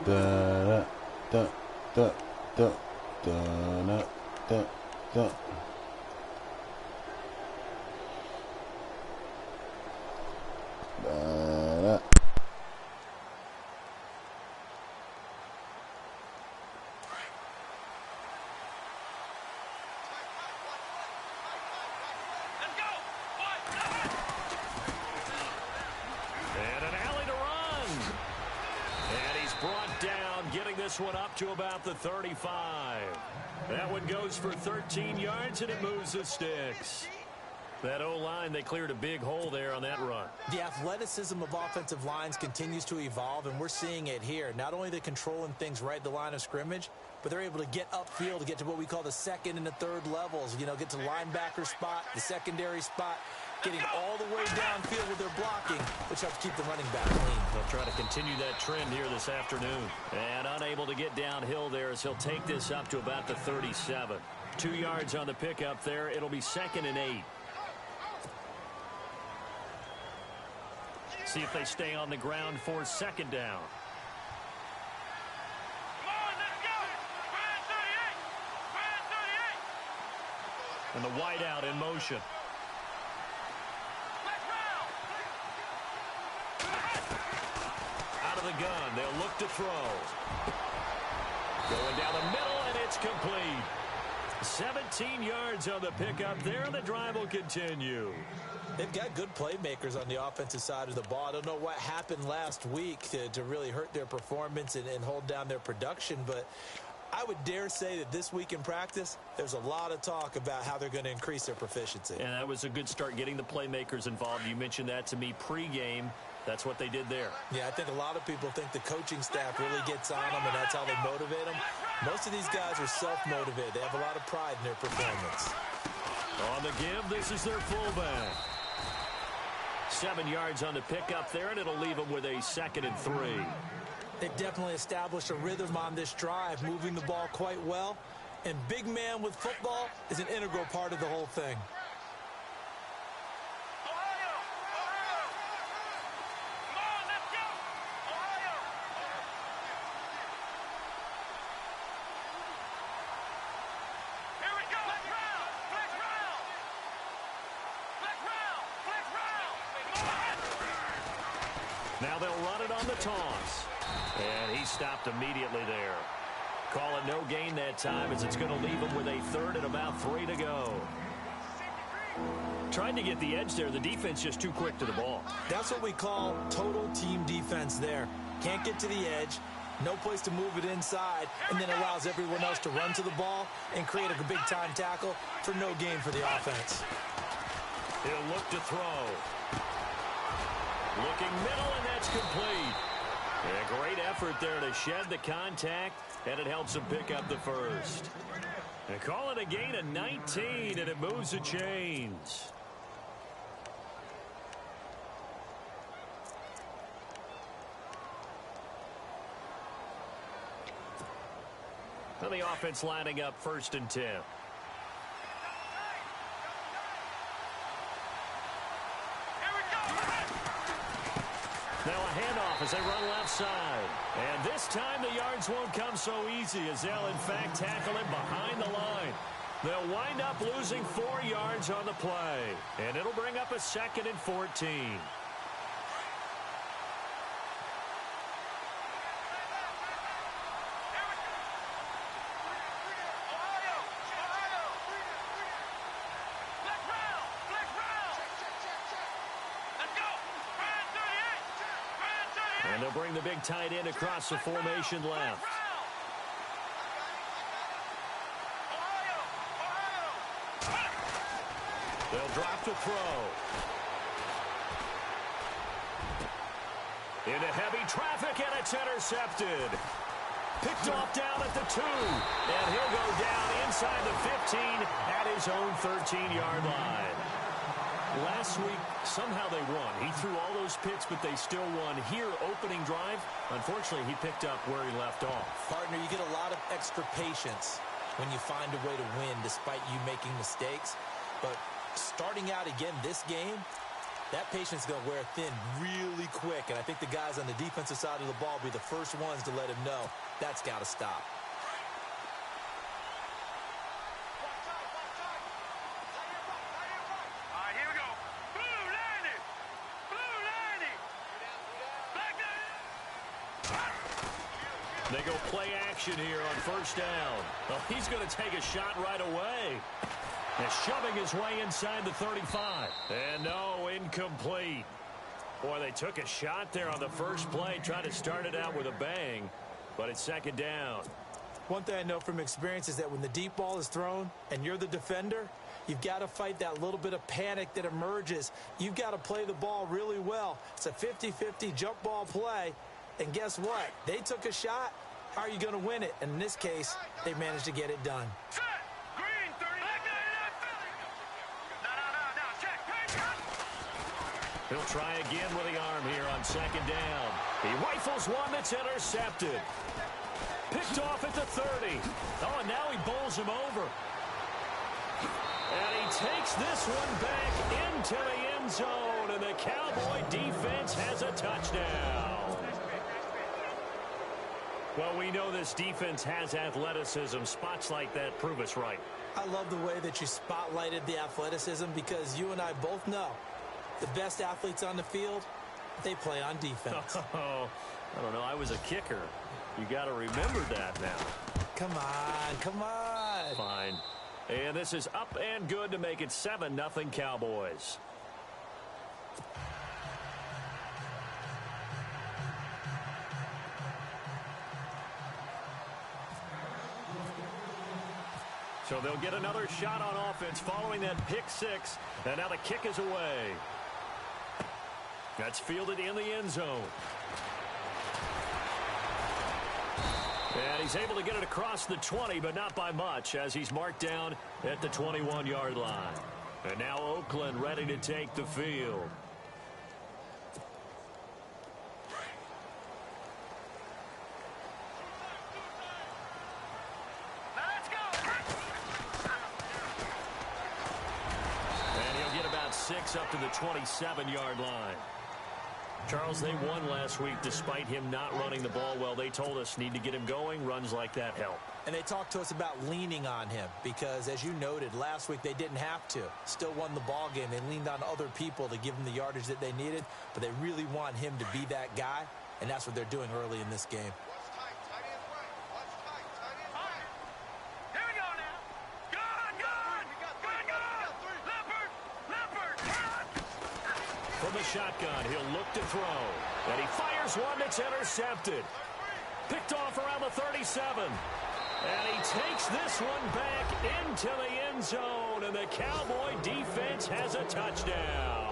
Da da da da da da da. This one up to about the 35. That one goes for 13 yards, and it moves the sticks. That O-line, they cleared a big hole there on that run. The athleticism of offensive lines continues to evolve, and we're seeing it here. Not only are they controlling things right at the line of scrimmage, but they're able to get upfield to get to what we call the second and the third levels. You know, get to the linebacker spot, the secondary spot, getting all the way downfield with their blocking, which helps keep the running back clean. They'll try to continue that trend here this afternoon. And unable to get downhill there as he'll take this up to about the 37. 2 yards on the pickup there. It'll be 2nd and 8. See if they stay on the ground for 2nd down. And the wideout in motion. Out of the gun, they'll look to throw. Going down the middle, and it's complete. 17 yards on the pickup there, and the drive will continue. They've got good playmakers on the offensive side of the ball. I don't know what happened last week to really hurt their performance and hold down their production, but I would dare say that this week in practice, there's a lot of talk about how they're going to increase their proficiency. And that was a good start getting the playmakers involved. You mentioned that to me pregame. That's what they did there. Yeah, I think a lot of people think the coaching staff really gets on them, and that's how they motivate them. Most of these guys are self-motivated. They have a lot of pride in their performance. On the give, this is their fullback. 7 yards on the pickup there, and it'll leave them with a 2nd and 3. They've definitely established a rhythm on this drive, moving the ball quite well. And big man with football is an integral part of the whole thing. Now they'll run it on the toss. And he stopped immediately there. Call it no gain that time as it's going to leave him with a 3rd and about 3 to go. Trying to get the edge there. The defense just too quick to the ball. That's what we call total team defense there. Can't get to the edge. No place to move it inside. And then allows everyone else to run to the ball and create a big-time tackle for no gain for the offense. He'll look to throw. Looking middle, and that's complete. A great effort there to shed the contact, and it helps him pick up the first. And call it a gain of 19, and it moves the chains. Now the offense lining up 1st and 10. Now a handoff as they run left side. And this time the yards won't come so easy as they'll in fact tackle him behind the line. They'll wind up losing 4 yards on the play. And it'll bring up a 2nd and 14. And they'll bring the big tight end across the formation left. They'll drop to throw. Into heavy traffic, and it's intercepted. Picked off down at the 2. And he'll go down inside the 15 at his own 13-yard line. Last week, somehow they won. He threw all those picks, but they still won. Here, opening drive, unfortunately, he picked up where he left off. Partner, you get a lot of extra patience when you find a way to win despite you making mistakes. But starting out again this game, That patience is going to wear thin really quick, and I think the guys on the defensive side of the ball will be the first ones to let him know that's got to stop. They go play action here on first down. Well, he's going to take a shot right away. And shoving his way inside the 35. And no, incomplete. Boy, they took a shot there on the first play, tried to start it out with a bang, but it's second down. One thing I know from experience is that when the deep ball is thrown and you're the defender, you've got to fight that little bit of panic that emerges. You've got to play the ball really well. It's a 50-50 jump ball play. And guess what? They took a shot. How are you going to win it? And in this case, they managed to get it done. He'll try again with the arm here on second down. He rifles one that's intercepted. Picked off at the 30. Oh, and now he bowls him over. And he takes this one back into the end zone, and the Cowboy defense has a touchdown. Well, we know this defense has athleticism. Spots like that prove us right. I love the way that you spotlighted the athleticism because you and I both know the best athletes on the field, they play on defense. Oh, I don't know. I was a kicker. You got to remember that now. Come on, come on. Fine. And this is up and good to make it 7-0 Cowboys. So they'll get another shot on offense following that pick six. And now the kick is away. That's fielded in the end zone. And he's able to get it across the 20, but not by much, as he's marked down at the 21-yard line. And now Oakland ready to take the field. And he'll get about 6 up to the 27-yard line. Charles, they won last week despite him not running the ball well. They told us need to get him going. Runs like that help. And they talked to us about leaning on him because, as you noted, last week they didn't have to. Still won the ball game. They leaned on other people to give them the yardage that they needed, but they really want him to be that guy, and that's what they're doing early in this game. From the shotgun, he'll look to throw. And he fires one that's intercepted. Picked off around the 37. And he takes this one back into the end zone. And the Cowboy defense has a touchdown.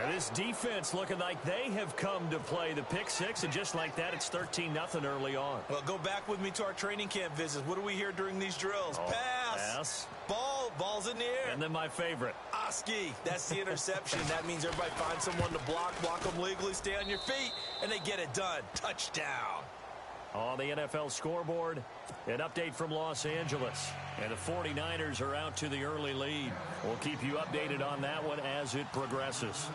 And this defense looking like they have come to play the pick six. And just like that, it's 13-0 early on. Well, go back with me to our training camp visits. What do we hear during these drills? Oh, pass. Ball's in the air. And then my favorite. Oski. That's the interception. That means everybody finds someone to block them legally, stay on your feet, and they get it done. Touchdown. On the NFL scoreboard, an update from Los Angeles. And the 49ers are out to the early lead. We'll keep you updated on that one as it progresses.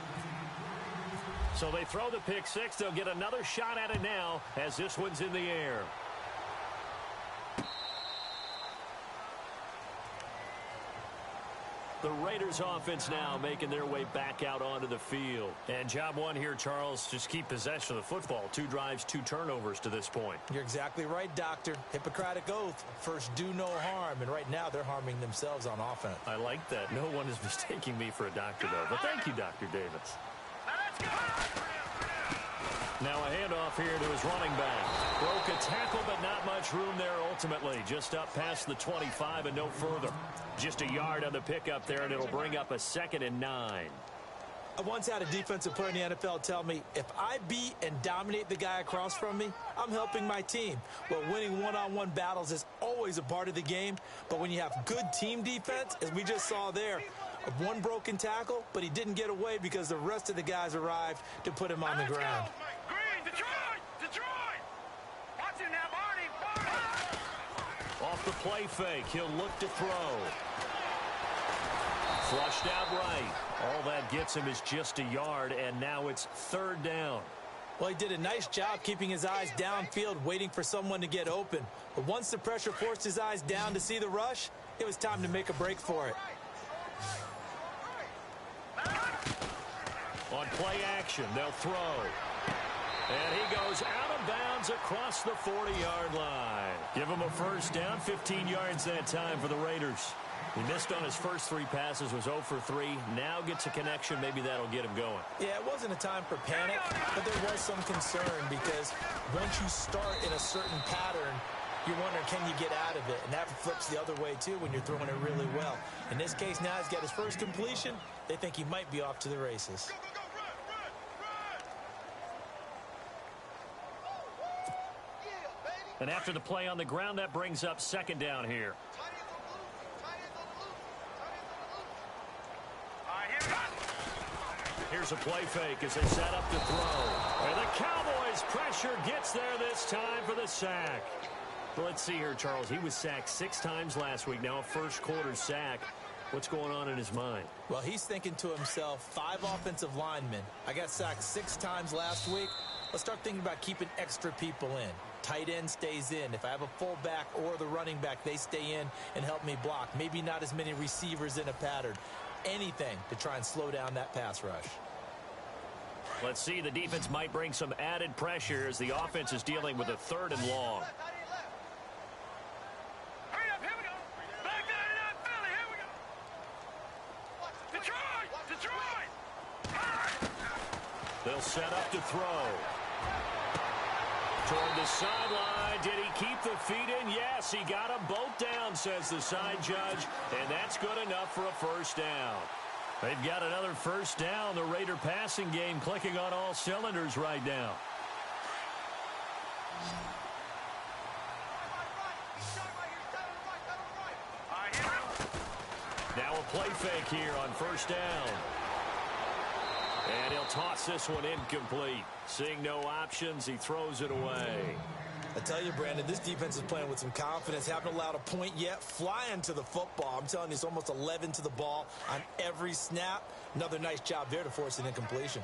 So they throw the pick six. They'll get another shot at it now as this one's in the air. The Raiders offense now making their way back out onto the field. And job one here, Charles, just keep possession of the football. 2 drives, 2 turnovers to this point. You're exactly right, Doctor. Hippocratic oath. First, do no harm. And right now, they're harming themselves on offense. I like that. No one is mistaking me for a doctor, though. But thank you, Dr. Davis. Now a handoff here to his running back. Broke a tackle, but not much room there ultimately. Just up past the 25 and no further. Just a yard on the pickup there, and it'll bring up a 2nd and 9. I once had a defensive player in the NFL tell me, if I beat and dominate the guy across from me, I'm helping my team. Well, winning one-on-one battles is always a part of the game, but when you have good team defense, as we just saw there, one broken tackle, but he didn't get away because the rest of the guys arrived to put him on the ground. Off the play fake, he'll look to throw. Flushed out right. All that gets him is just a yard, and now it's third down. Well, he did a nice job keeping his eyes downfield, waiting for someone to get open. But once the pressure forced his eyes down to see the rush, it was time to make a break for it. On play action, they'll throw. And he goes out of bounds across the 40-yard line. Give him a first down, 15 yards that time for the Raiders. He missed on his first 3 passes, was 0 for 3. Now gets a connection. Maybe that'll get him going. Yeah, it wasn't a time for panic, but there was some concern because once you start in a certain pattern, you're wondering, can you get out of it? And that flips the other way, too, when you're throwing it really well. In this case, now he's got his first completion. They think he might be off to the races. And after the play on the ground, that brings up second down here. Here's a play fake as they set up to throw. And the Cowboys' pressure gets there this time for the sack. Well, let's see here, Charles. He was sacked 6 times last week. Now a first-quarter sack. What's going on in his mind? Well, he's thinking to himself, 5 offensive linemen. I got sacked 6 times last week. Let's start thinking about keeping extra people in. Tight end stays in. If I have a fullback or the running back, they stay in and help me block. Maybe not as many receivers in a pattern. Anything to try and slow down that pass rush. Let's see. The defense might bring some added pressure as the offense is dealing with a 3rd and long. They'll set up to throw. Toward the sideline. Did he keep the feet in? Yes, he got them both down, says the side judge. And that's good enough for a first down. They've got another first down. The Raider passing game clicking on all cylinders right now. Now a play fake here on first down. And he'll toss this one incomplete. Seeing no options, he throws it away. I tell you, Brandon, this defense is playing with some confidence. Haven't allowed a point yet. Flying to the football. I'm telling you, it's almost 11 to the ball on every snap. Another nice job there to force an incompletion.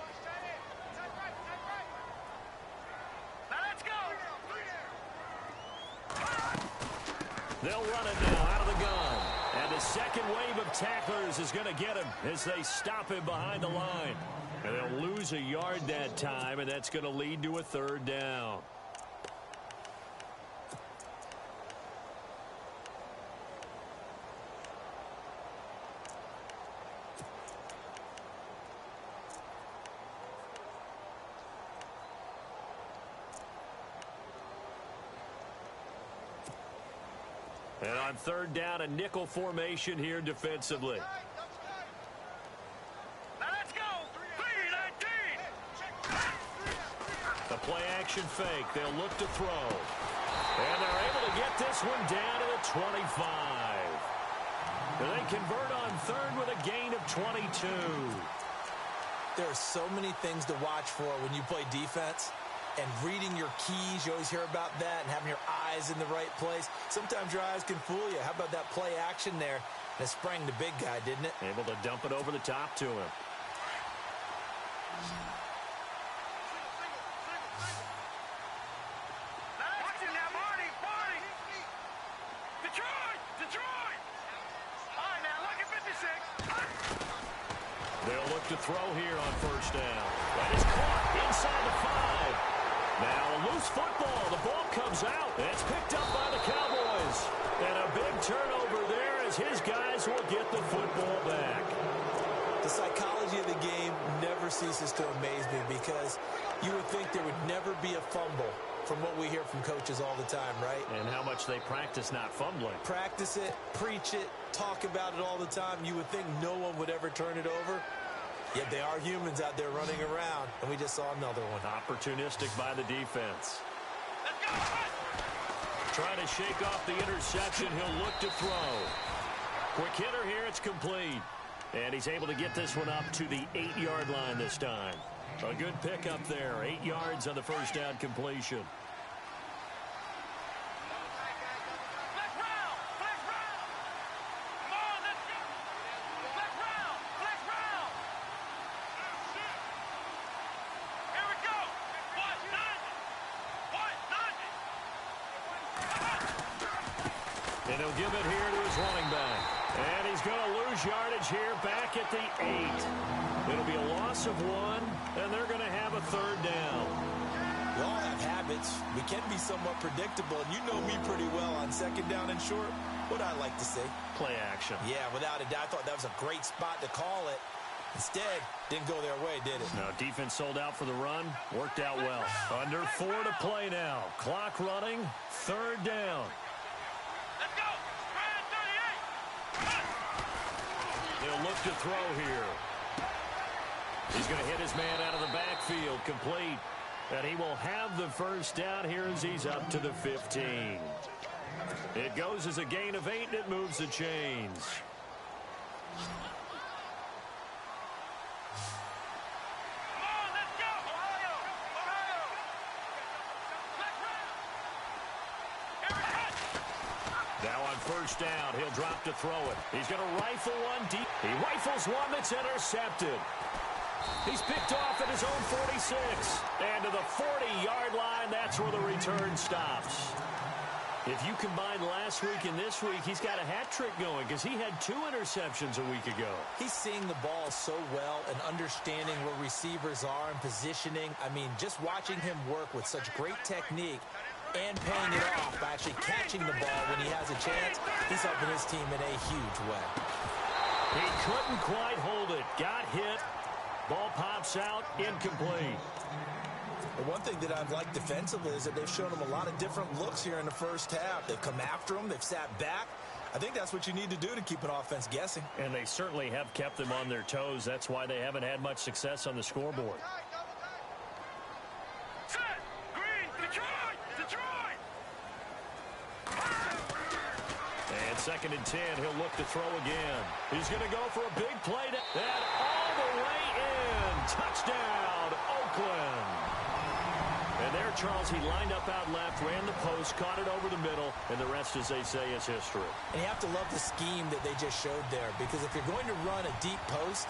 They'll run it now out of the gun. And the second wave of tacklers is going to get him as they stop him behind the line. And they'll lose a yard that time, and that's going to lead to a 3rd down. And on 3rd down, a nickel formation here defensively. The play action fake. They'll look to throw. And they're able to get this one down to the 25. And they convert on 3rd with a gain of 22. There are so many things to watch for when you play defense. And reading your keys, you always hear about that, and having your eyes in the right place. Sometimes your eyes can fool you. How about that play action there? That sprang the big guy, didn't it? Able to dump it over the top to him. They'll look to throw here on first down. That is caught inside the 5. Now a loose football. The ball comes out. It's picked up by the Cowboys. And a big turnover there as his guys will get the football back. The psychology of the game never ceases to amaze me because you would think there would never be a fumble from what we hear from coaches all the time, right? And how much they practice not fumbling. Practice it, preach it, talk about it all the time. You would think no one would ever turn it over. Yet they are humans out there running around, and we just saw another one. Opportunistic by the defense. Trying to shake off the interception. He'll look to throw. Quick hitter here. It's complete. And he's able to get this one up to the 8-yard line this time. A good pickup there. 8 yards on the first down completion. And he'll give it here to his running back. And he's going to lose yardage here back at the 8. It'll be a loss of 1, and they're going to have a third down. We all have habits. We can be somewhat predictable, and you know me pretty well on second down and short. What I like to say? Play action. Yeah, without a doubt. I thought that was a great spot to call it. Instead, didn't go their way, did it? No, defense sold out for the run. Worked out well. Under 4 to play now. Clock running. Third down. Let's go. 38. He'll look to throw here. He's going to hit his man out of the backfield. Complete. And he will have the first down here as he's up to the 15. It goes as a gain of 8, and it moves the chains. Now on first down, he'll drop to throw it. He's going to rifle one deep. He rifles one that's intercepted. He's picked off at his own 46. And to the 40-yard line, that's where the return stops. If you combine last week and this week, he's got a hat trick going because he had 2 interceptions a week ago. He's seeing the ball so well and understanding where receivers are and positioning. I mean, just watching him work with such great technique and paying it off by actually catching the ball when he has a chance, he's helping his team in a huge way. He couldn't quite hold it. Got hit. Ball pops out. Incomplete. The one thing that I've liked defensively is that they've shown him a lot of different looks here in the first half. They've come after him. They've sat back. I think that's what you need to do to keep an offense guessing. And they certainly have kept them on their toes. That's why they haven't had much success on the scoreboard. Set. Green. Detroit. Detroit. And 2nd and 10, he'll look to throw again. He's going to go for a big play. And all the way in. Touchdown, Oakland. And there, Charles, he lined up out left, ran the post, caught it over the middle, and the rest, as they say, is history. And you have to love the scheme that they just showed there, because if you're going to run a deep post,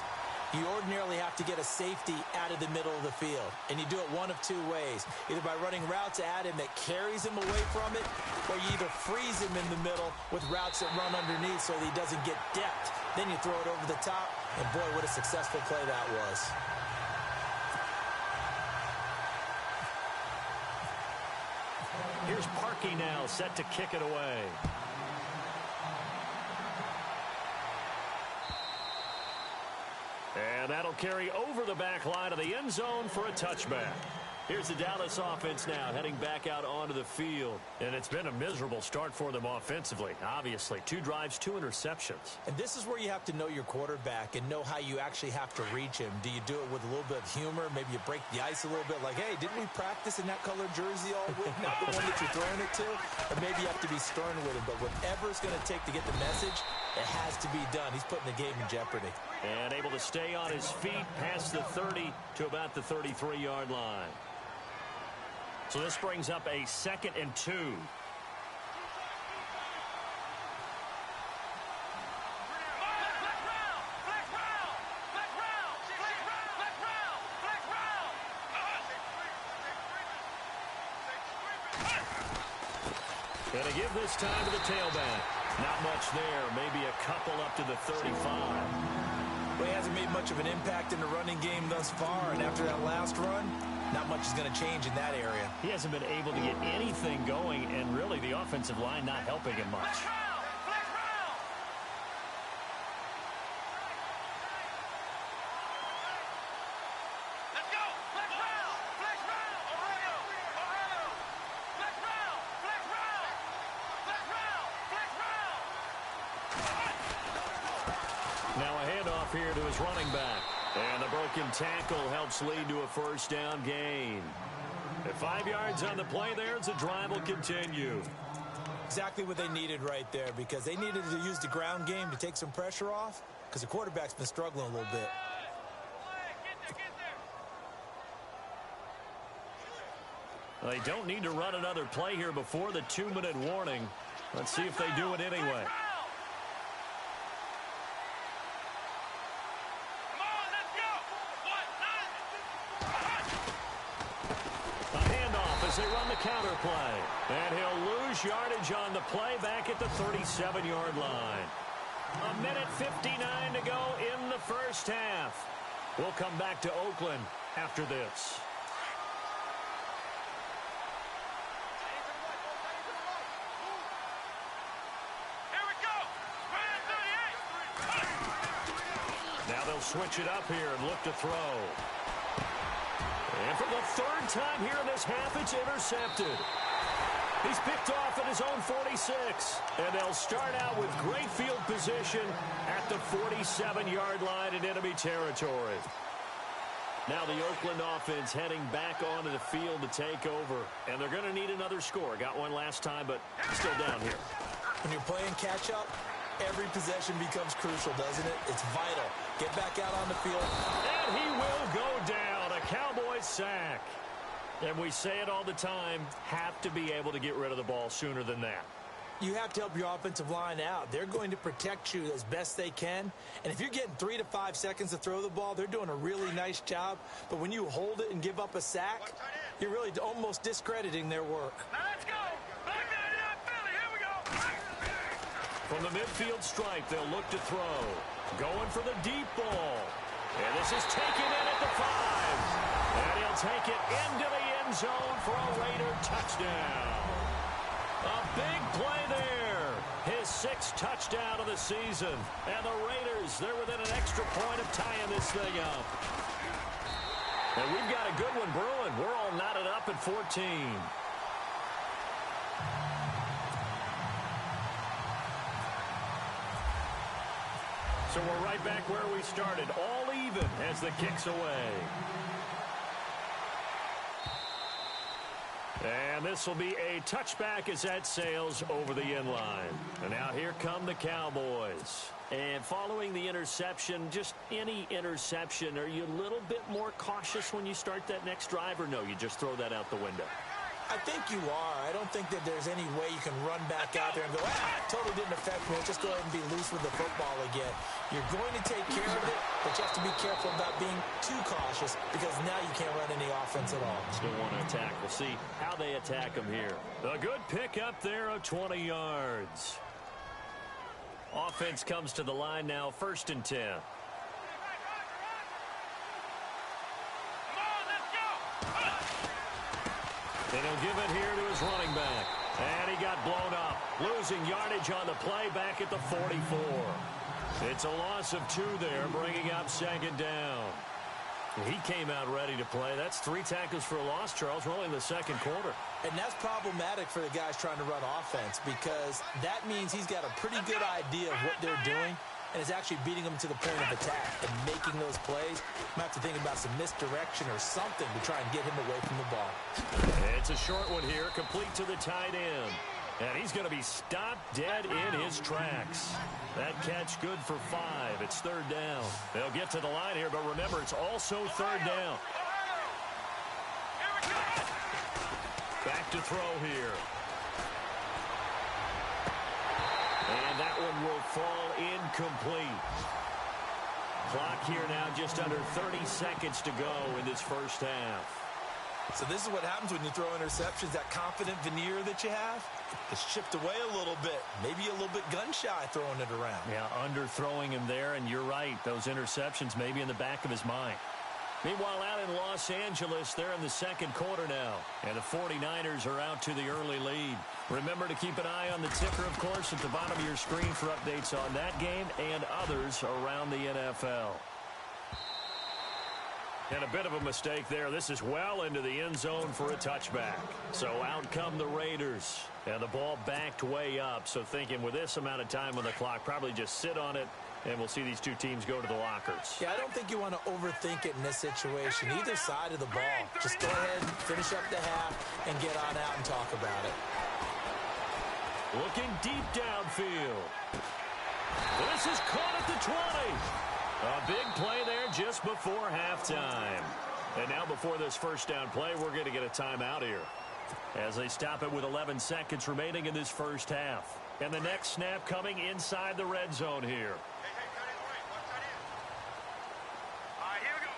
you ordinarily have to get a safety out of the middle of the field. And you do it one of 2 ways, either by running routes at him that carries him away from it, or you either freeze him in the middle with routes that run underneath so that he doesn't get depth. Then you throw it over the top, and boy, what a successful play that was. Here's Parkey now, set to kick it away. And that'll carry over the back line of the end zone for a touchback. Here's the Dallas offense now heading back out onto the field. And it's been a miserable start for them offensively. Obviously, 2 drives, 2 interceptions. And this is where you have to know your quarterback and know how you actually have to reach him. Do you do it with a little bit of humor? Maybe you break the ice a little bit like, hey, didn't we practice in that colored jersey all week? Not the one that you're throwing it to? Or maybe you have to be stern with him. But whatever it's going to take to get the message, it has to be done. He's putting the game in jeopardy. And able to stay on his feet past the 30 to about the 33-yard line. So this brings up a 2nd and 2. Going to give this time to the tailback. Not much there. Maybe a couple up to the 35. Well, he hasn't made much of an impact in the running game thus far, and after that last run, not much is going to change in that area. He hasn't been able to get anything going, and really the offensive line not helping him much. Now a handoff here to his running back. And the broken tackle helps lead to a first down gain. At 5 yards on the play there, as the drive will continue. Exactly what they needed right there, because they needed to use the ground game to take some pressure off, because the quarterback's been struggling a little bit. They don't need to run another play here before the 2-minute warning. Let's see if they do it anyway. as they run the counter play. And he'll lose yardage on the play back at the 37-yard line. 1:59 to go in the first half. We'll come back to Oakland after this. Here we go. Brand 38. Now they'll switch it up here and look to throw. And for the third time here in this half, it's intercepted. He's picked off at his own 46. And they'll start out with great field position at the 47-yard line in enemy territory. Now the Oakland offense heading back onto the field to take over. And they're going to need another score. Got one last time, but still down here. When you're playing catch-up, every possession becomes crucial, doesn't it? It's vital. Get back out on the field. And he will go down. A Cowboys sack. And we say it all the time, have to be able to get rid of the ball sooner than that. You have to help your offensive line out. They're going to protect you as best they can. And if you're getting 3 to 5 seconds to throw the ball, they're doing a really nice job. But when you hold it and give up a sack, you're really almost discrediting their work. Now let's go. Back to Philly. Here we go. From the midfield stripe, they'll look to throw. Going for the deep ball. And this is taken in at the 5. And he'll take it into the end zone for a Raider touchdown. A big play there. His 6th touchdown of the season. And the Raiders, they're within an extra point of tying this thing up. And we've got a good one brewing. We're all knotted up at 14. So we're right back where we started, all even as the kick's away. And this will be a touchback as that sails over the end line. And now here come the Cowboys. And following the interception, just any interception, are you a little bit more cautious when you start that next drive, or no, you just throw that out the window? I think you are. I don't think that there's any way you can run back out there and go, totally didn't affect me. Let's just go ahead and be loose with the football again. You're going to take care of it, but you have to be careful about being too cautious because now you can't run any offense at all. Still want to attack. We'll see how they attack them here. A good pick up there of 20 yards. Offense comes to the line now, 1st and 10. Come on, let's go. And he'll give it here to his running back. And he got blown up. Losing yardage on the play back at the 44. It's a loss of 2 there, bringing up 2nd down. He came out ready to play. That's 3 tackles for a loss, Charles. We're only in the 2nd quarter. And that's problematic for the guys trying to run offense because that means he's got a pretty good idea of what they're doing and is actually beating them to the point of attack and making those plays. Might have to think about some misdirection or something to try and get him away from the ball. It's a short one here, complete to the tight end. And he's going to be stopped dead in his tracks. That catch good for 5. It's 3rd down. They'll get to the line here, but remember, it's also 3rd down. Here we go. Back to throw here. And that one will fall incomplete. Clock here now just under 30 seconds to go in this first half. So this is what happens when you throw interceptions. That confident veneer that you have, it's chipped away a little bit. Maybe a little bit gun-shy throwing it around. Yeah, underthrowing him there, and you're right. Those interceptions maybe in the back of his mind. Meanwhile, out in Los Angeles, they're in the 2nd quarter now. And the 49ers are out to the early lead. Remember to keep an eye on the ticker, of course, at the bottom of your screen for updates on that game and others around the NFL. And a bit of a mistake there. This is well into the end zone for a touchback. So out come the Raiders. And the ball backed way up. So thinking with this amount of time on the clock, probably just sit on it. And we'll see these two teams go to the lockers. Yeah, I don't think you want to overthink it in this situation. Either side of the ball. Just go ahead and finish up the half and get on out and talk about it. Looking deep downfield. This is caught at the 20. A big play there just before halftime. And now before this first down play, we're going to get a timeout here as they stop it with 11 seconds remaining in this first half. And the next snap coming inside the red zone here. Hey, cut in right. Watch that in. All right, here we go.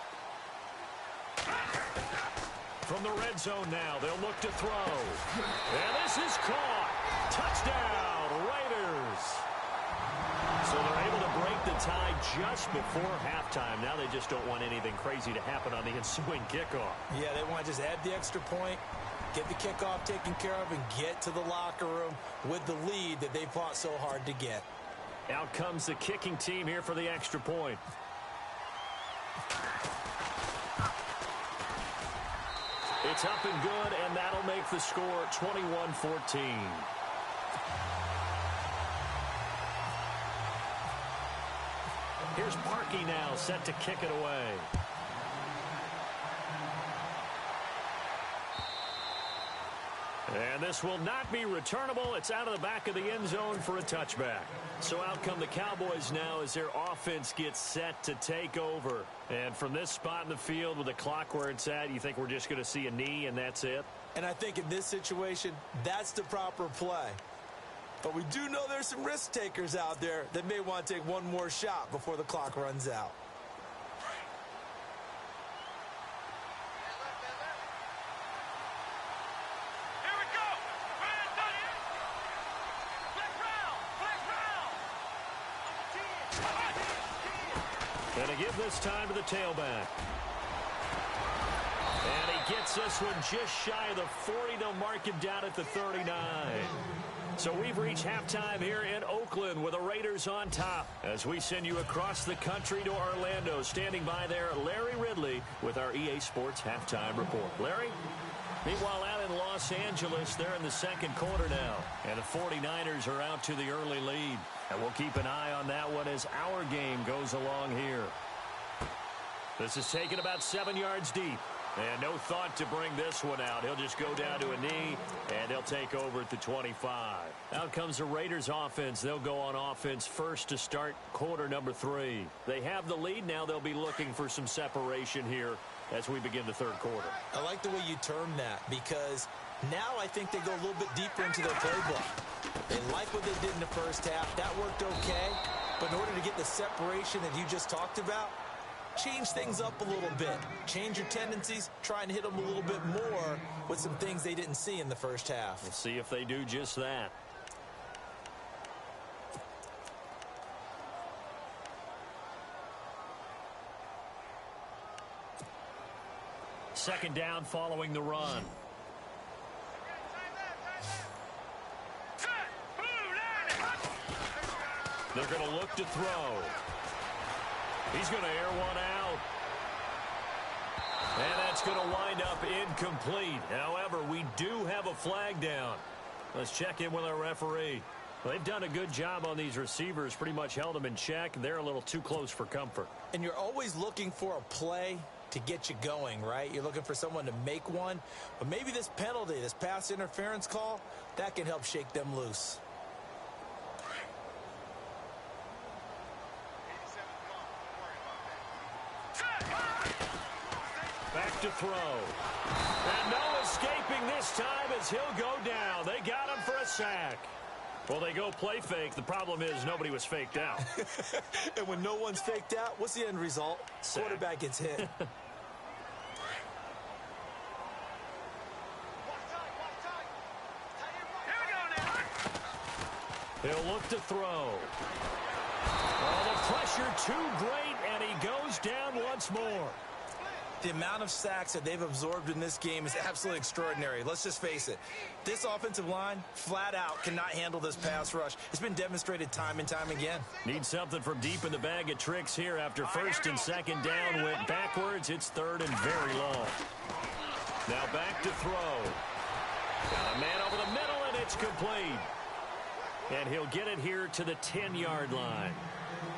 From the red zone now, they'll look to throw. And this is caught. Touchdown, Raiders. So they're able to break the tie just before halftime. Now they just don't want anything crazy to happen on the ensuing kickoff. Yeah, they want to just add the extra point, get the kickoff taken care of, and get to the locker room with the lead that they fought so hard to get. Out comes the kicking team here for the extra point. It's up and good, and that'll make the score 21-14. Here's Parkey now, set to kick it away. And this will not be returnable. It's out of the back of the end zone for a touchback. So out come the Cowboys now as their offense gets set to take over. And from this spot in the field with the clock where it's at, you think we're just going to see a knee and that's it? And I think in this situation, that's the proper play. But we do know there's some risk takers out there that may want to take one more shot before the clock runs out. And to give this time to the tailback. And he gets this one just shy of the 40. They'll mark him down at the 39. So we've reached halftime here in Oakland with the Raiders on top. As we send you across the country to Orlando, standing by there, Larry Ridley with our EA Sports Halftime Report. Larry? Meanwhile, out in Los Angeles, they're in the second quarter now. And the 49ers are out to the early lead. And we'll keep an eye on that one as our game goes along here. This is taken about 7 yards deep. And no thought to bring this one out. He'll just go down to a knee, and he'll take over at the 25. Out comes the Raiders offense. They'll go on offense first to start quarter number 3. They have the lead now. They'll be looking for some separation here as we begin the third quarter. I like the way you term that because now I think they go a little bit deeper into their playbook. They like what they did in the first half. That worked okay. But in order to get the separation that you just talked about, change things up a little bit. Change your tendencies. Try and hit them a little bit more with some things they didn't see in the first half. We'll see if they do just that. Second down following the run. They're going to look to throw. He's going to air one out. And that's going to wind up incomplete. However, we do have a flag down. Let's check in with our referee. Well, they've done a good job on these receivers, pretty much held them in check. They're a little too close for comfort. And you're always looking for a play to get you going, right? You're looking for someone to make one. But maybe this penalty, this pass interference call, that can help shake them loose. Back to throw. And no escaping this time as he'll go down. They got him for a sack. Well, they go play fake. The problem is nobody was faked out. And when no one's faked out, what's the end result? Sack. Quarterback gets hit. He'll look to throw. Oh, the pressure too great, and he goes down once more. The amount of sacks that they've absorbed in this game is absolutely extraordinary. Let's just face it. This offensive line, flat out, cannot handle this pass rush. It's been demonstrated time and time again. Need something from deep in the bag of tricks here after first and second down went backwards. It's third and very long. Now back to throw. Got a man over the middle, and it's complete. And he'll get it here to the 10-yard line.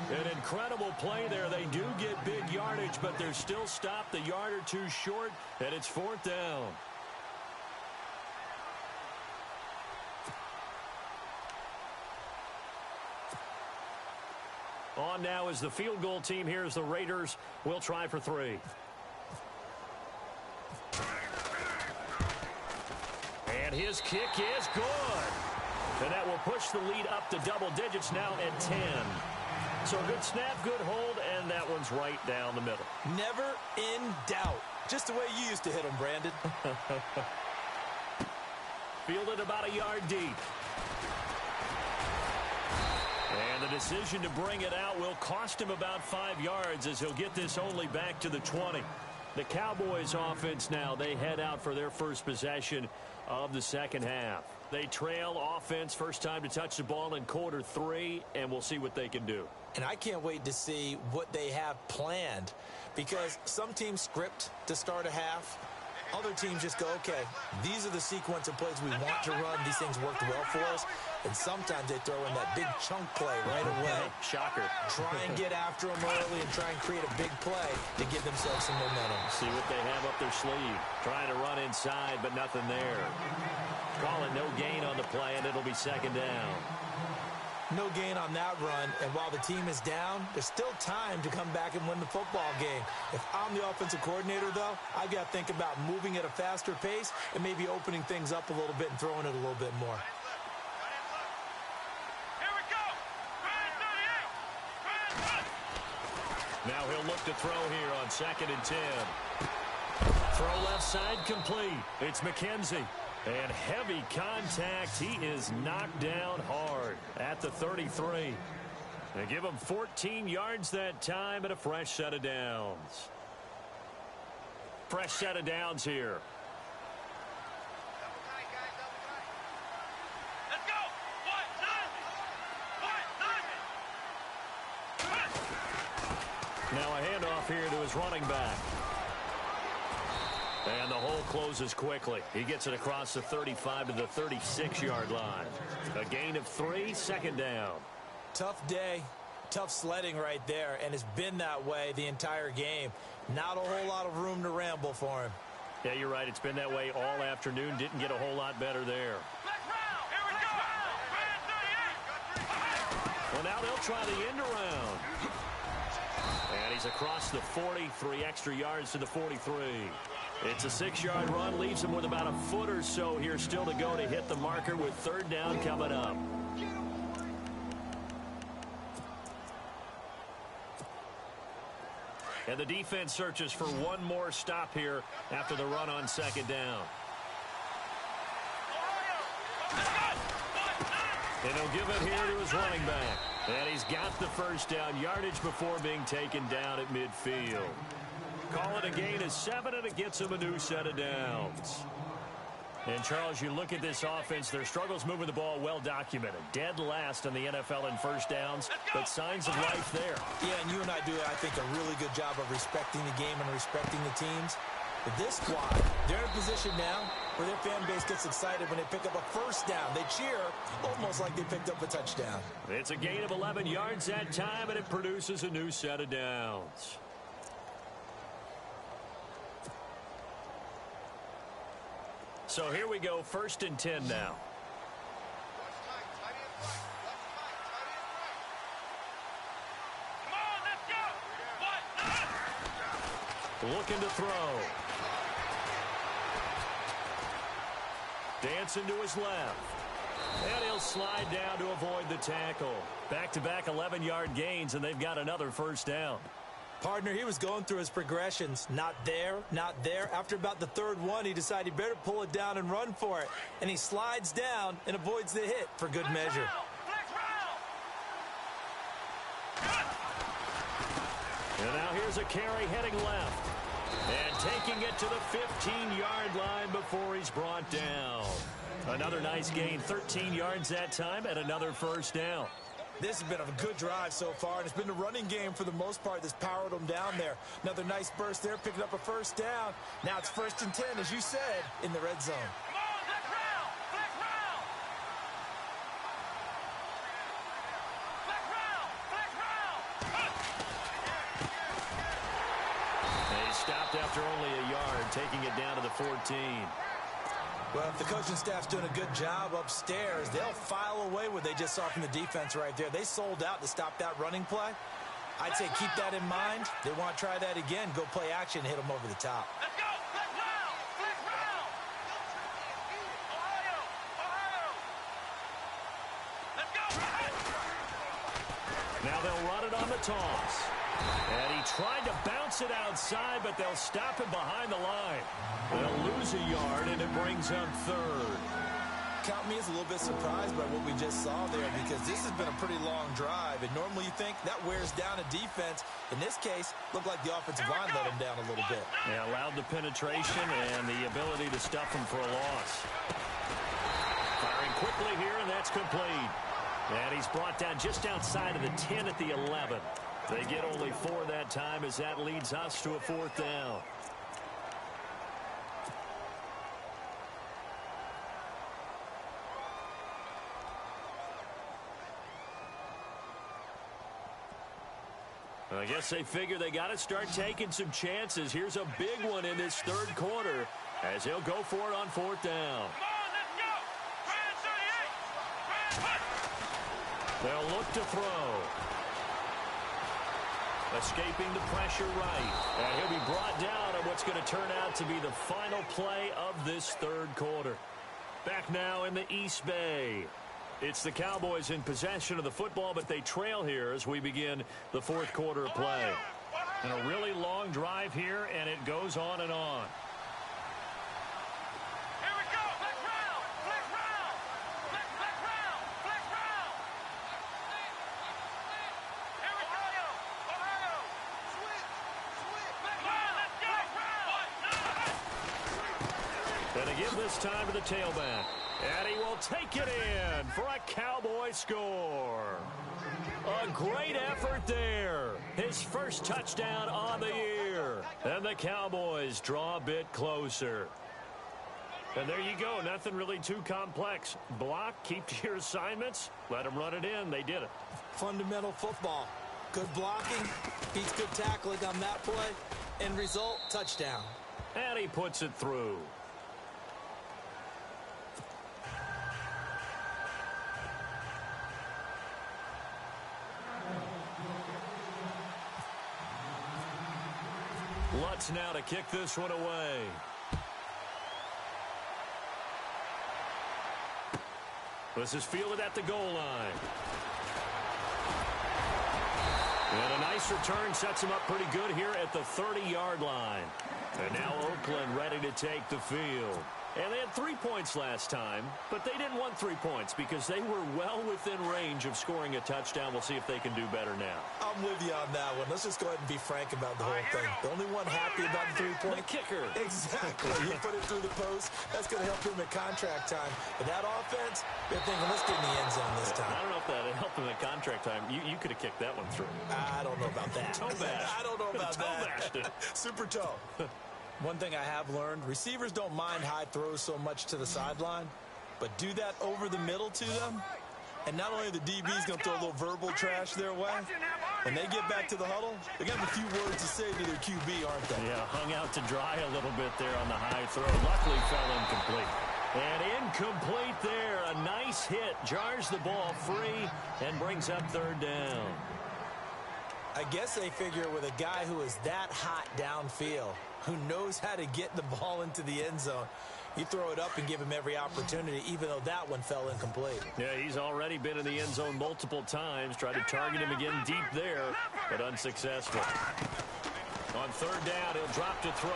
An incredible play there. They do get big yardage, but they're still stopped a yard or two short, and it's fourth down. On now is the field goal team. Here's the Raiders. We'll try for 3. And his kick is good. And that will push the lead up to double digits now at 10. So a good snap, good hold, and that one's right down the middle. Never in doubt. Just the way you used to hit them, Brandon. Fielded about a yard deep. And the decision to bring it out will cost him about 5 yards as he'll get this only back to the 20. The Cowboys offense now, they head out for their first possession of the second half. They trail offense first time to touch the ball in quarter 3, and we'll see what they can do. And I can't wait to see what they have planned, because some teams script to start a half. Other teams just go, okay, these are the sequence of plays we want to run. These things worked well for us. And sometimes they throw in that big chunk play right away. Shocker. Try and get after them early and try and create a big play to give themselves some momentum. See what they have up their sleeve. Trying to run inside, but nothing there. Call it no gain on the play, and it'll be second down. No gain on that run, and while the team is down, there's still time to come back and win the football game. If I'm the offensive coordinator, though, I've got to think about moving at a faster pace and maybe opening things up a little bit and throwing it a little bit more. Here we go. Run, 38. Run. Now he'll look to throw here on 2nd and 10. Throw left side complete. It's McKenzie. And heavy contact. He is knocked down hard at the 33. They give him 14 yards that time and a fresh set of downs. Fresh set of downs here. Let's go. What? Now a handoff here to his running back. And the hole closes quickly. He gets it across the 35 to the 36-yard line. A gain of 3, second down. Tough day, tough sledding right there, and it's been that way the entire game. Not a whole lot of room to ramble for him. Yeah, you're right. It's been that way all afternoon. Didn't get a whole lot better there. Here we go. Run, 38. Well, now they'll try the end around. And he's across the 40, 3 extra yards to the 43. It's a 6-yard run, leaves him with about a foot or so here still to go to hit the marker with third down coming up. And the defense searches for one more stop here after the run on second down. And he'll give it here to his running back. And he's got the first down, yardage before being taken down at midfield. Call it a gain of 7, and it gets him a new set of downs. And, Charles, you look at this offense, their struggles moving the ball well documented. Dead last in the NFL in first downs, but signs of life there. Yeah, and you and I do, I think, a really good job of respecting the game and respecting the teams. But this squad, they're in a position now where their fan base gets excited when they pick up a first down. They cheer almost like they picked up a touchdown. It's a gain of 11 yards that time, and it produces a new set of downs. So here we go, 1st and 10 now. Come on, let's go. What? Looking to throw. Dancing to his left. And he'll slide down to avoid the tackle. Back-to-back 11-yard gains, and they've got another first down. Partner, he was going through his progressions. Not there, not there. After about the third one, he decided he better pull it down and run for it. And he slides down and avoids the hit for good measure. And now here's a carry heading left. And taking it to the 15-yard line before he's brought down. Another nice gain, 13 yards that time, and another first down. This has been a good drive so far, and it's been the running game for the most part that's powered them down there. Another nice burst there, picking up a first down. Now it's 1st and 10, as you said, in the red zone. Come on, let's round. Let's round. Let's round. Let's round. They stopped after only a yard, taking it down to the 14. Well, if the coaching staff's doing a good job upstairs, they'll file away what they just saw from the defense right there. They sold out to stop that running play. I'd say keep that in mind. They want to try that again. Go play action, hit them over the top. Let's go. Let's round. Let's round. Ohio. Ohio. Let's go. Now they'll run it on the toss. And he tried to bounce it outside, but they'll stop him behind the line. They'll lose a yard, and it brings up third. Count me as a little bit surprised by what we just saw there, because this has been a pretty long drive, and normally you think that wears down a defense. In this case, looked like the offensive line let him down a little bit. Yeah, allowed the penetration and the ability to stuff him for a loss. Firing quickly here, and that's complete. And he's brought down just outside of the 10 at the 11. They get only 4 that time, as that leads us to a 4th down. I guess they figure they got to start taking some chances. Here's a big one in this third quarter as he'll go for it on 4th down. Come on, let's go. Brand 38. They'll look to throw. Escaping the pressure right. And he'll be brought down on what's going to turn out to be the final play of this third quarter. Back now in the East Bay. It's the Cowboys in possession of the football, but they trail here as we begin the 4th quarter of play. And a really long drive here, and it goes on and on. Here we go. Flex round. Flex round. Flex round. Flex round. Here we go. Ohio. Switch. Flex round. Let's go. And to give this time to the tailback. And he will take it in for a Cowboy score. A great effort there. His first touchdown on the year. And the Cowboys draw a bit closer. And there you go. Nothing really too complex. Block, keep to your assignments, let them run it in. They did it. Fundamental football. Good blocking, beats good tackling on that play. End result, touchdown. And he puts it through. Lutz now to kick this one away. This is fielded at the goal line. And a nice return sets him up pretty good here at the 30-yard line. And now Oakland ready to take the field. And they had 3 points last time, but they didn't want 3 points because they were well within range of scoring a touchdown. We'll see if they can do better now. I'm with you on that one. Let's just go ahead and be frank about the whole thing. The only one happy about the 3-point. The kicker. Exactly. He put it through the post. That's going to help him at contract time. But that offense, they're thinking, let's get in the end zone this time. I don't know if that helped him at contract time. You could have kicked that one through. I don't know about that. Toe bash. I don't know about Toe that. Super toe. One thing I have learned, receivers don't mind high throws so much to the sideline, but do that over the middle to them, and not only the DB's going to throw a little verbal trash their way, when they get back to the huddle, they got a few words to say to their QB, aren't they? Yeah, hung out to dry a little bit there on the high throw. Luckily fell incomplete. And incomplete there. A nice hit. Jars the ball free and brings up 3rd down. I guess they figure with a guy who is that hot downfield, who knows how to get the ball into the end zone, you throw it up and give him every opportunity, even though that one fell incomplete. Yeah, he's already been in the end zone multiple times. Tried to target him again deep there, but unsuccessful. On 3rd down, he'll drop to throw.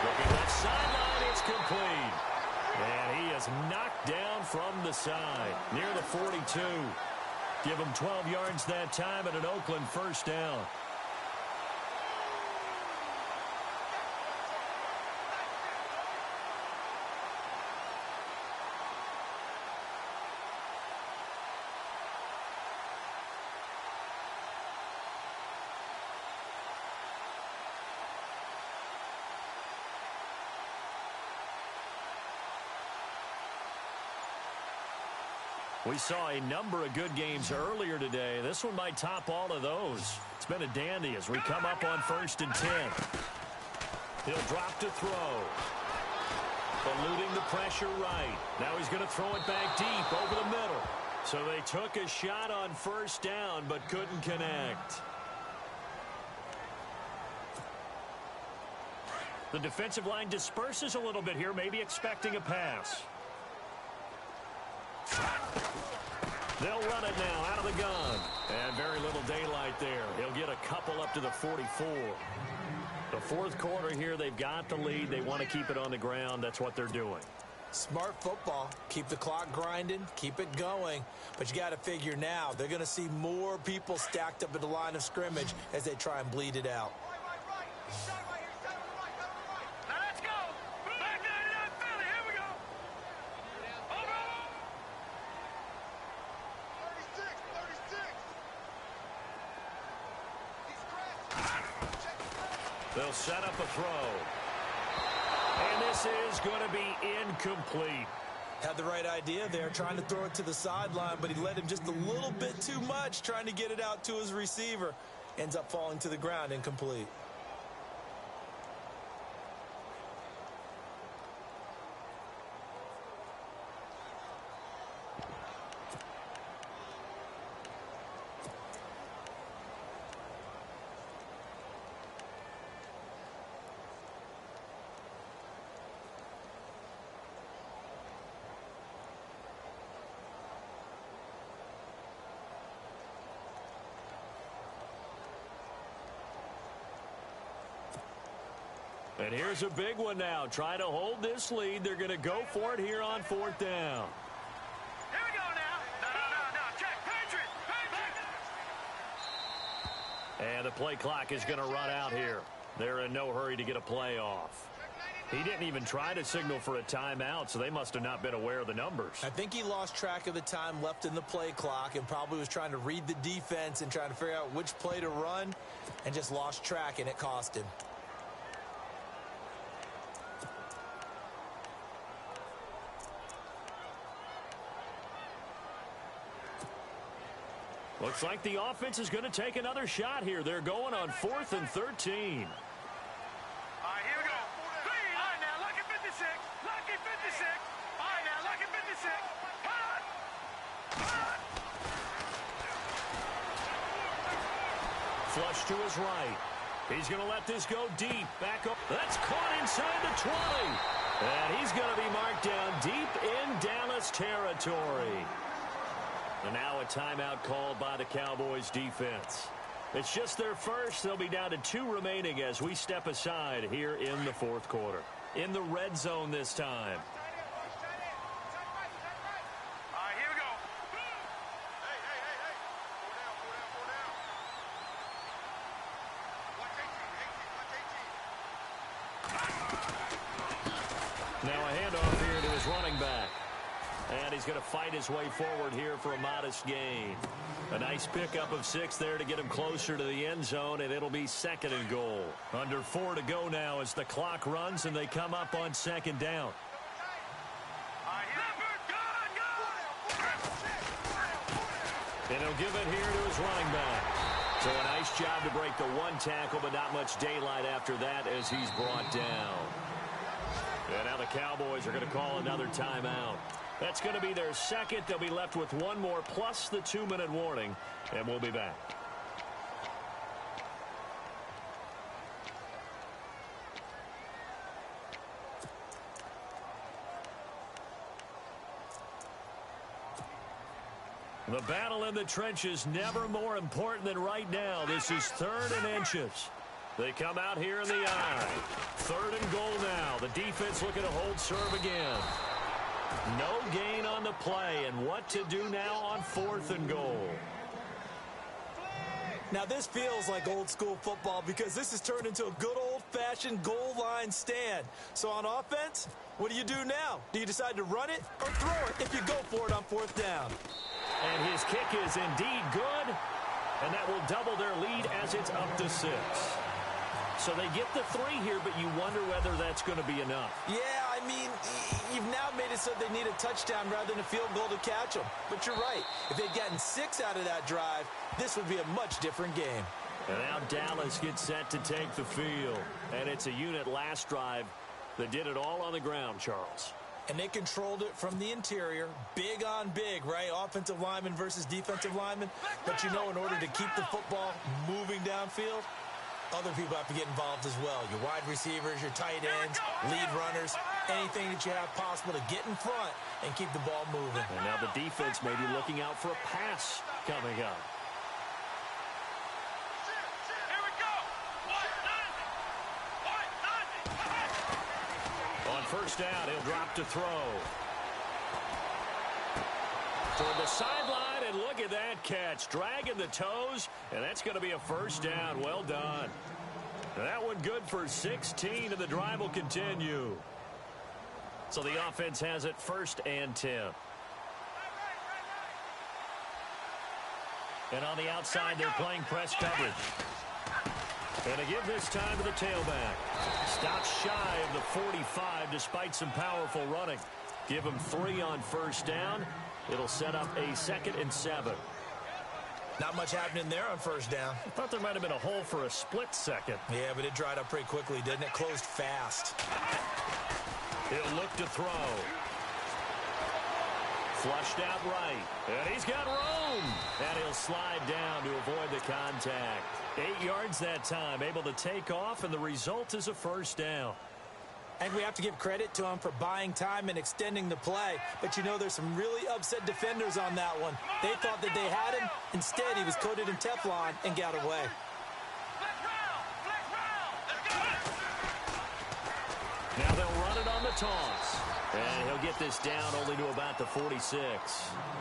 Looking left sideline, it's complete. And he is knocked down from the side, near the 42. Give him 12 yards that time at an Oakland 1st down. We saw a number of good games earlier today. This one might top all of those. It's been a dandy as we come up on 1st and 10. He'll drop to throw. Eluding the pressure right. Now he's going to throw it back deep over the middle. So they took a shot on 1st down but couldn't connect. The defensive line disperses a little bit here, maybe expecting a pass. They'll run it now out of the gun. And very little daylight there. He'll get a couple up to the 44. The fourth quarter here, they've got the lead. They want to keep it on the ground. That's what they're doing. Smart football. Keep the clock grinding. Keep it going. But you got to figure now, they're going to see more people stacked up at the line of scrimmage as they try and bleed it out. Now let's go. Back 99 Philly. Here we go. Over. 36. They'll set up a throw. And this is going to be incomplete. Had the right idea there, trying to throw it to the sideline, but he led him just a little bit too much, trying to get it out to his receiver. Ends up falling to the ground, incomplete. And here's a big one now. Trying to hold this lead. They're going to go for it here on fourth down. Here we go now. No. Check. Patriot. And the play clock is going to run out here. They're in no hurry to get a play off. He didn't even try to signal for a timeout, so they must have not been aware of the numbers. I think he lost track of the time left in the play clock and probably was trying to read the defense and trying to figure out which play to run and just lost track, and it cost him. Looks like the offense is going to take another shot here. They're going on 4th and 13. All right, here we go. All right, now, lucky 56. Lucky 56. All right, now, lucky 56. Flush to his right. He's going to let this go deep. Back up. That's caught inside the 20. And he's going to be marked down deep in Dallas territory. And now a timeout called by the Cowboys defense. It's just their first. They'll be down to 2 remaining as we step aside here in the fourth quarter. In the red zone this time. All right, here we go. Hey. Four down. Watch 18. Now a handoff here to his running back. And he's going to fight his way forward here for a modest gain. A nice pickup of 6 there to get him closer to the end zone, and it'll be 2nd and goal. Under 4 to go now as the clock runs, and they come up on 2nd down. And he'll give it here to his running back. So a nice job to break the 1 tackle, but not much daylight after that as he's brought down. And now the Cowboys are going to call another timeout. That's going to be their second. They'll be left with 1 more plus the 2-minute warning, and we'll be back. The battle in the trenches never more important than right now. This is 3rd and inches. They come out here in the eye. 3rd and goal now. The defense looking to hold serve again. No gain on the play, and what to do now on 4th and goal. Now this feels like old school football because this has turned into a good old-fashioned goal line stand. So on offense, what do you do now? Do you decide to run it or throw it if you go for it on 4th down? And his kick is indeed good, and that will double their lead as it's up to 6. So they get the 3 here, but you wonder whether that's going to be enough. Yeah, I mean, you've now made it so they need a touchdown rather than a field goal to catch them. But you're right. If they'd gotten 6 out of that drive, this would be a much different game. And now Dallas gets set to take the field. And it's a unit last drive that did it all on the ground, Charles. And they controlled it from the interior. Big on big, right? Offensive lineman versus defensive lineman. But you know, in order to keep the football moving downfield, other people have to get involved as well. Your wide receivers, your tight ends, lead runners. anything that you have possible to get in front and keep the ball moving. And now the defense may be looking out for a pass coming up. Here we go. On first down, he'll drop to throw. Toward the sideline, and look at that catch. Dragging the toes, and that's going to be a first down. Well done. That one good for 16, and the drive will continue. So the offense has it 1st and 10. And on the outside, they're playing press coverage. And to give this time to the tailback. Stops shy of the 45 despite some powerful running. Give him 3 on first down. It'll set up a 2nd and 7. Not much happening there on first down. I thought there might have been a hole for a split second. Yeah, but it dried up pretty quickly, didn't it? Closed fast. He'll look to throw. Flushed out right. And he's got room. And he'll slide down to avoid the contact. 8 yards that time. Able to take off, and the result is a first down. And we have to give credit to him for buying time and extending the play. But, you know, there's some really upset defenders on that one. They thought that they had him. Instead, he was coated in Teflon and got away. Now they'll run it on the toss. And he'll get this down only to about the 46.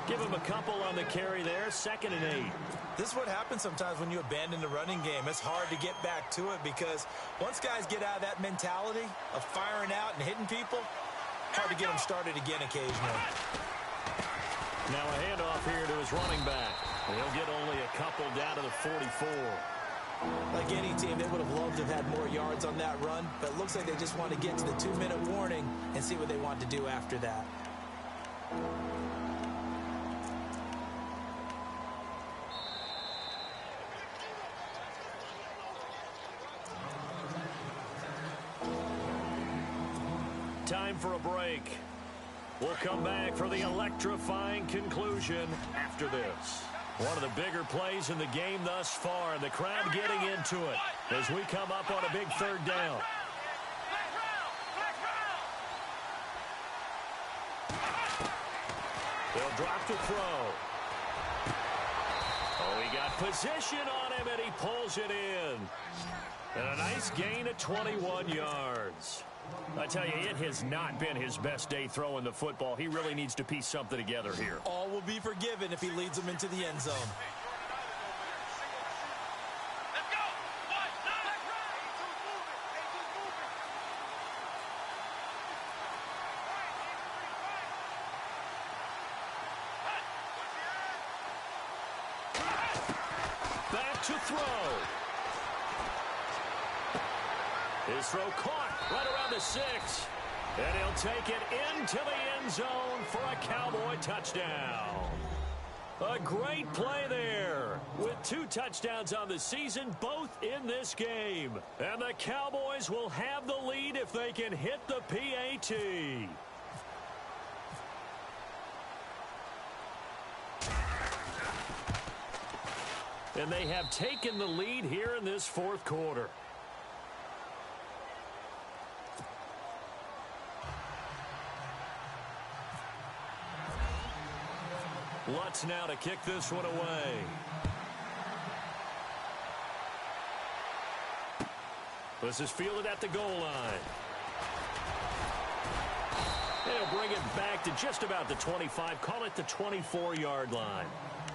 Give him a couple on the carry there. 2nd and 8. This is what happens sometimes when you abandon the running game. It's hard to get back to it because once guys get out of that mentality of firing out and hitting people, hard to get them started again occasionally. Now a handoff here to his running back. And he'll get only a couple down to the 44. Like any team, they would have loved to have had more yards on that run, but it looks like they just want to get to the 2-minute warning and see what they want to do after that. Time for a break. We'll come back for the electrifying conclusion after this. One of the bigger plays in the game thus far, and the crowd getting into it as we come up on a big 3rd down. They'll drop to throw. Oh, he got position on him, and he pulls it in. And a nice gain of 21 yards. I tell you, it has not been his best day throwing the football. He really needs to piece something together here. All will be forgiven if he leads them into the end zone. Let's go. Back to throw. His throw caught right around the 6. And he'll take it into the end zone for a Cowboy touchdown. A great play there with 2 touchdowns on the season, both in this game. And the Cowboys will have the lead if they can hit the PAT. And they have taken the lead here in this 4th quarter. Lutz now to kick this one away. This is fielded at the goal line. They'll bring it back to just about the 25. Call it the 24-yard line.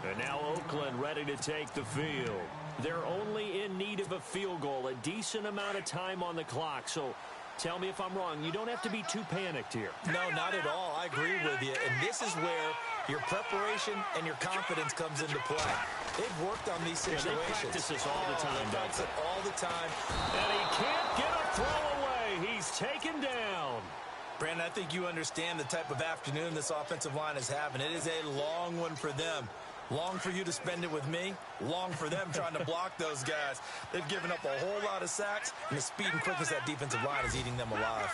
And now Oakland ready to take the field. They're only in need of a field goal, a decent amount of time on the clock. So tell me if I'm wrong. You don't have to be too panicked here. No, not at all. I agree with you. And this is where your preparation and your confidence comes into play. They've worked on these situations. Yeah, they practice this all the time. They practice it all the time. And he can't get a throw away. He's taken down. Brandon, I think you understand the type of afternoon this offensive line is having. It is a long one for them. Long for you to spend it with me. Long for them trying to block those guys. They've given up a whole lot of sacks, and the speed and quickness of that defensive line is eating them alive.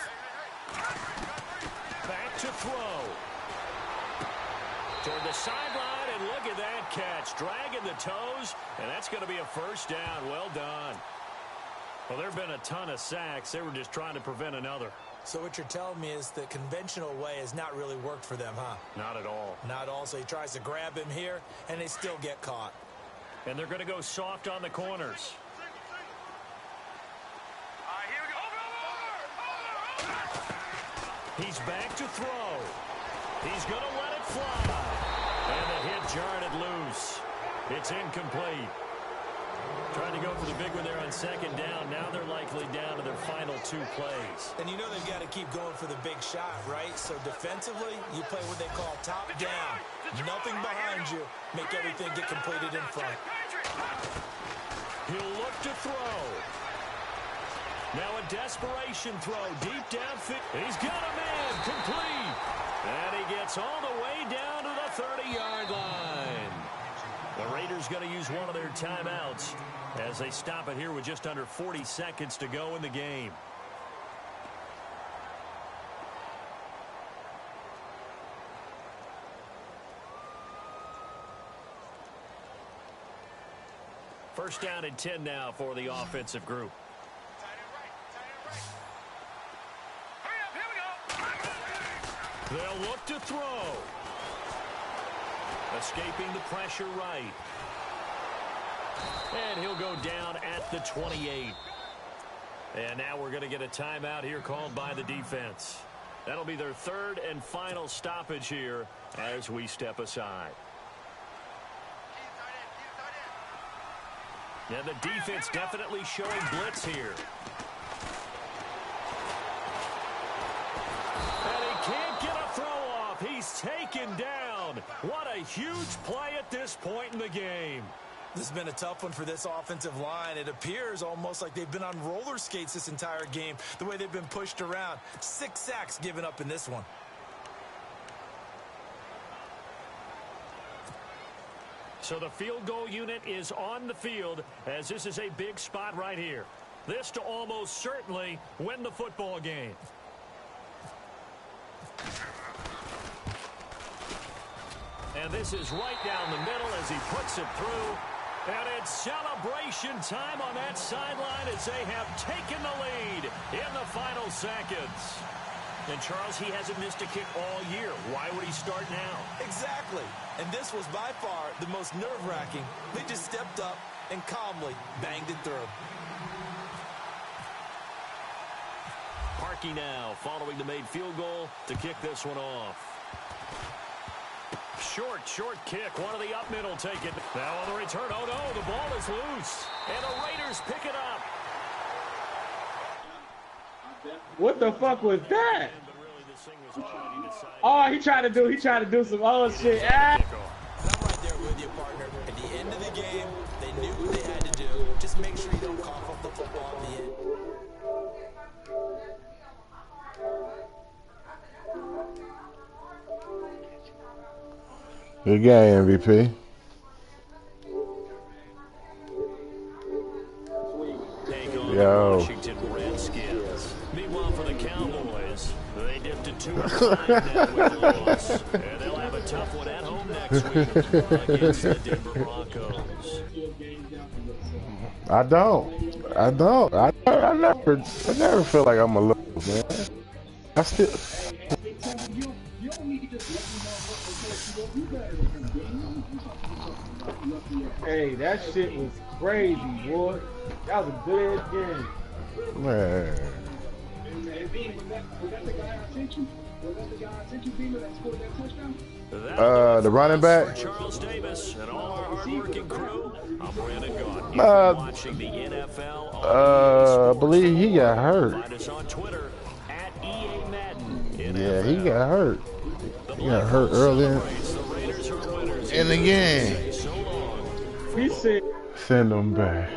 Back to throw. Toward the sideline, and look at that catch. Dragging the toes, and that's going to be a first down. Well done. Well, there have been a ton of sacks. They were just trying to prevent another. So what you're telling me is the conventional way has not really worked for them, huh? Not at all. Not at all. So he tries to grab him here, and they still get caught. And they're going to go soft on the corners. Here we go. He's back to throw. He's going to let it fly. And the hit jarred it loose. It's incomplete. Trying to go for the big one there on second down. Now they're likely down to their final 2 plays. And you know they've got to keep going for the big shot, right? So defensively, you play what they call top down. Nothing behind you. Make everything get completed in front. He'll look to throw. Now a desperation throw deep downfield. He's got a man complete. And he gets all the way down to the 30-yard line. The Raiders going to use one of their timeouts as they stop it here with just under 40 seconds to go in the game. First down and 10 now for the offensive group. They'll look to throw. Escaping the pressure right. And he'll go down at the 28. And now we're going to get a timeout here called by the defense. That'll be their 3rd and final stoppage here as we step aside. Yeah, the defense definitely showing blitz here. And he can't get a throw off. He's taken down. What a huge play at this point in the game. This has been a tough one for this offensive line. It appears almost like they've been on roller skates this entire game, the way they've been pushed around. 6 sacks given up in this one. So the field goal unit is on the field as this is a big spot right here. This to almost certainly win the football game. And this is right down the middle as he puts it through. And it's celebration time on that sideline as they have taken the lead in the final seconds. And, Charles, he hasn't missed a kick all year. Why would he start now? Exactly. And this was by far the most nerve-wracking. They just stepped up and calmly banged it through. Parkey now following the made field goal to kick this one off. Short kick. One of the up middle take it. Now on the return. Oh, no, the ball is loose. And the Raiders pick it up. What the fuck was that? Oh, he tried to do some other shit. Ah. I'm right there with you, partner. At the end of the game, they knew what they had to do. Just make sure you don't cough up the football at the end. Good game, MVP. Yo. Washington Redskins. Meanwhile, for the Cowboys, they dipped to 2-5 now with a loss. And they'll have a tough one at home next week against the Denver Broncos. I never feel like I'm a loser, man. I still. Hey, that shit was crazy, boy. That was a good ass game. Man. The running back. Charles Davis and all our hardworking crew. I'm Brandon Gaudin. Watching the NFL. I believe he got hurt. Find us on Twitter at EA Madden. Yeah, he got hurt. He got hurt early in the game. He said, send him back.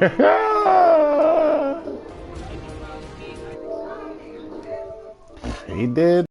He did.